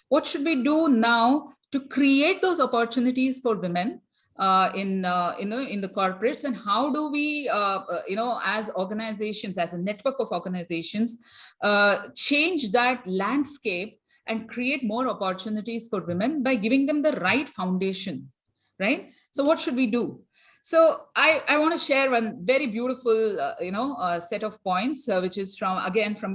What should we do now to create those opportunities for women in the corporates, and how do we as organizations, as a network of organizations, change that landscape and create more opportunities for women by giving them the right foundation, right? So what should we do? So I want to share one very beautiful, set of points, which is from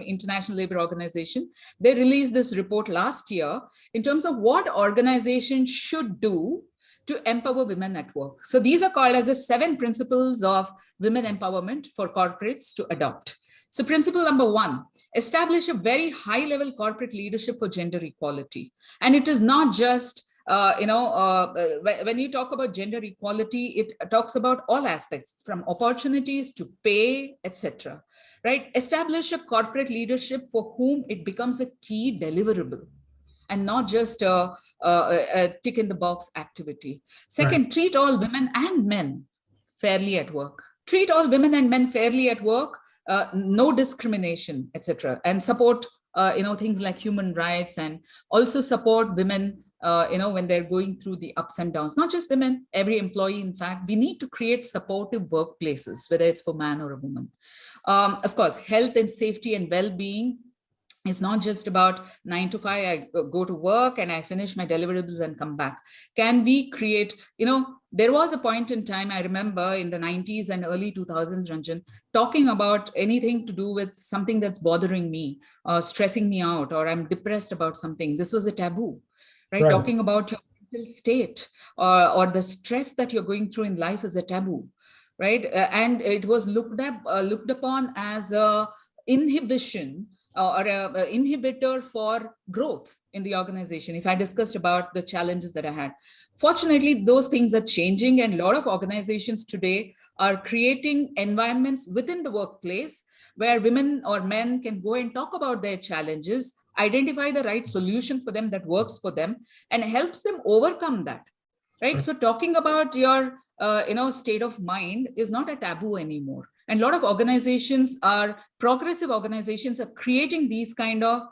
International Labour Organization. They released this report last year in terms of what organizations should do to empower women at work. So these are called as the 7 principles of women empowerment for corporates to adopt. So principle number 1, establish a very high level corporate leadership for gender equality. And it is not just when you talk about gender equality, it talks about all aspects, from opportunities to pay, etc. Right? Establish a corporate leadership for whom it becomes a key deliverable and not just a tick in the box activity. Second, treat all women and men fairly at work. Treat all women and men fairly at work, no discrimination, etc. And support things like human rights, and also support women when they're going through the ups and downs. Not just women, every employee. In fact, we need to create supportive workplaces, whether it's for man or a woman. Of course, health and safety and well-being. It's not just about 9 to 5, I go to work and I finish my deliverables and come back. Can we create, there was a point in time, I remember in the 90s and early 2000s, Ranjan, talking about anything to do with something that's bothering me, stressing me out, or I'm depressed about something. This was a taboo, right? Talking about your mental state or the stress that you're going through in life is a taboo, right? And it was looked upon as a inhibition or an inhibitor for growth in the organization. If I discussed about the challenges that I had, fortunately, those things are changing, and a lot of organizations today are creating environments within the workplace where women or men can go and talk about their challenges, identify the right solution for them that works for them, and helps them overcome that. Right. So talking about your, state of mind is not a taboo anymore. And a lot of organizations progressive organizations are creating these kind of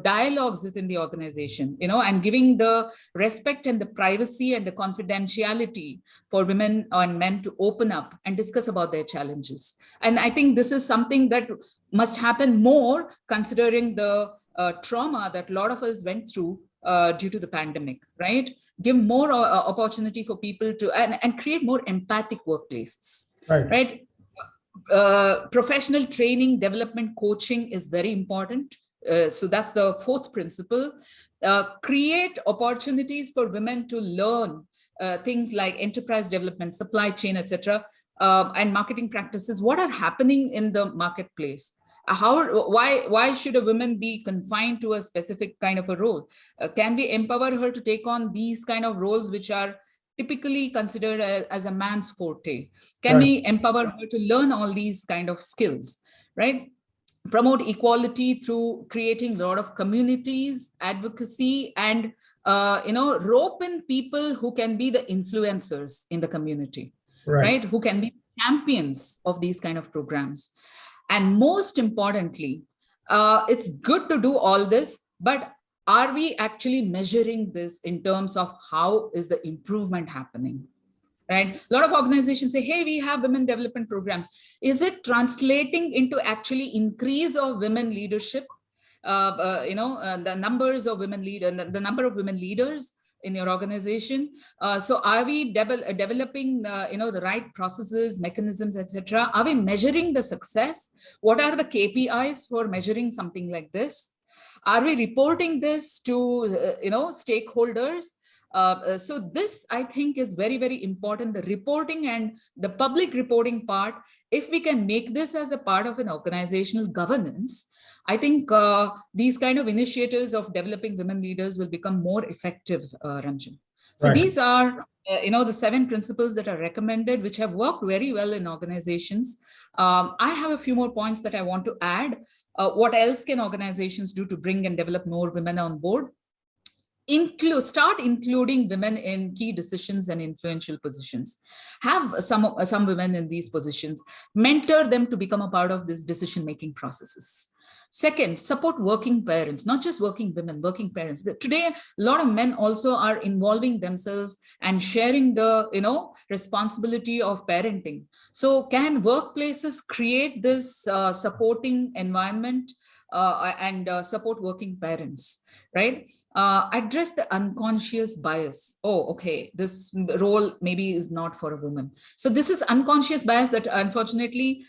dialogues within the organization, and giving the respect and the privacy and the confidentiality for women and men to open up and discuss about their challenges. And I think this is something that must happen more, considering the trauma that a lot of us went through due to the pandemic, right? Give more opportunity for people to, and create more empathic workplaces, right? Professional training, development, coaching is very important. So that's the 4th principle. Create opportunities for women to learn things like enterprise development, supply chain, etc., and marketing practices. What are happening in the marketplace? Why should a woman be confined to a specific kind of a role? Can we empower her to take on these kind of roles which are typically considered as a man's forte? Can we empower her to learn all these kind of skills, right? Promote equality through creating a lot of communities, advocacy, and rope in people who can be the influencers in the community, right? Who can be champions of these kind of programs. And most importantly, it's good to do all this, but are we actually measuring this in terms of how is the improvement happening, right? A lot of organizations say, hey, we have women development programs. Is it translating into actually increase of women leadership? The numbers of women the number of women leaders in your organization. So are we developing the right processes, mechanisms, etc.? Are we measuring the success? What are the KPIs for measuring something like this? Are we reporting this to stakeholders? So this, I think, is very, very important. The reporting and the public reporting part, if we can make this as a part of an organizational governance, I think these kind of initiatives of developing women leaders will become more effective, Ranjan. So these are, the 7 principles that are recommended, which have worked very well in organizations. I have a few more points that I want to add. What else can organizations do to bring and develop more women on board? Start including women in key decisions and influential positions. Have some women in these positions. Mentor them to become a part of these decision-making processes. Second, support working parents, not just working women, working parents. Today, a lot of men also are involving themselves and sharing the, responsibility of parenting. So can workplaces create this supporting environment and support working parents, right? Address the unconscious bias. Oh, okay, this role maybe is not for a woman. So this is unconscious bias that unfortunately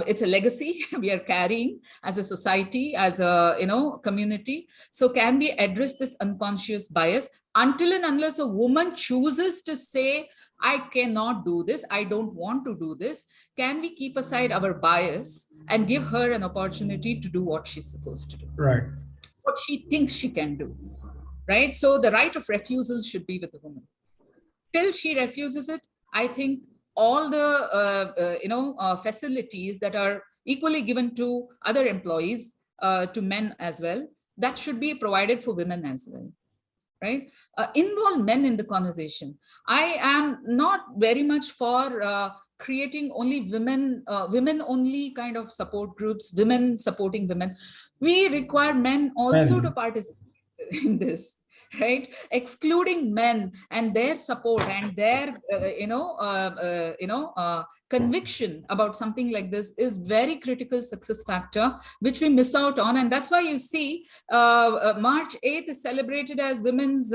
it's a legacy we are carrying as a society, as a community. So can we address this unconscious bias? Until and unless a woman chooses to say, I cannot do this, I don't want to do this, can we keep aside our bias and give her an opportunity to do what she's supposed to do? Right. What she thinks she can do, right? So the right of refusal should be with the woman. Till she refuses it, I think all the facilities that are equally given to other employees, to men as well, that should be provided for women as well, right? Involve men in the conversation. I am not very much for creating only women only kind of support groups, women supporting women. We require men also to participate in this, right? Excluding men and their support and their conviction about something like this is very critical success factor, which we miss out on. And that's why you see March 8th is celebrated as Women's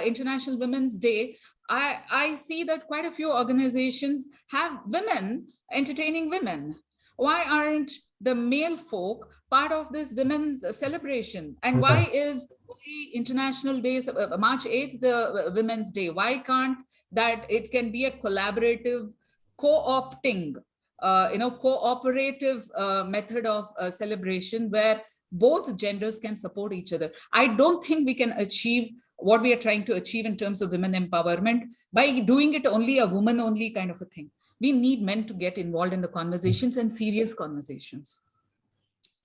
International Women's Day. I see that quite a few organizations have women entertaining women. Why aren't the male folk part of this women's celebration? And why is International Days, March 8th, the Women's Day? Why can't that it can be a collaborative, co-opting, cooperative method of celebration where both genders can support each other? I don't think we can achieve what we are trying to achieve in terms of women empowerment by doing it only a woman only kind of a thing. We need men to get involved in the conversations and serious conversations,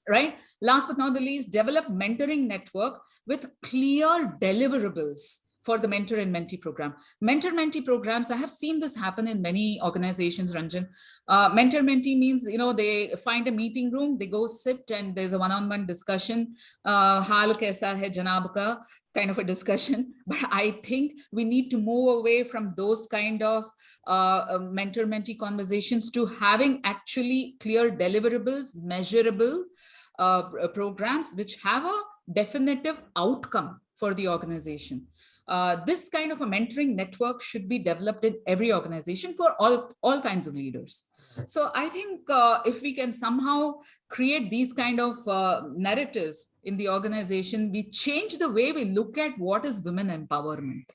right? Last but not the least, develop mentoring network with clear deliverables for the mentor and mentee program. Mentor-mentee programs, I have seen this happen in many organizations, Ranjan. Mentor-mentee means, they find a meeting room, they go sit and there's a one-on-one discussion. Haal kaisa hai janab ka kind of a discussion. But I think we need to move away from those kind of mentor-mentee conversations to having actually clear deliverables, measurable programs which have a definitive outcome for the organization. This kind of a mentoring network should be developed in every organization for all kinds of leaders. So I think if we can somehow create these kind of narratives in the organization, we change the way we look at what is women empowerment,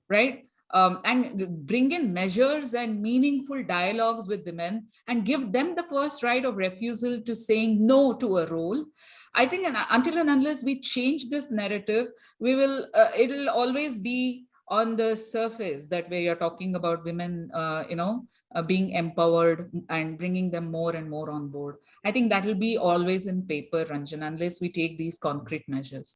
right? And bring in measures and meaningful dialogues with women and give them the first right of refusal to saying no to a role. I think until and unless we change this narrative, we will, it'll always be on the surface that we are talking about women, being empowered and bringing them more and more on board. I think that will be always in paper, Ranjan, unless we take these concrete measures.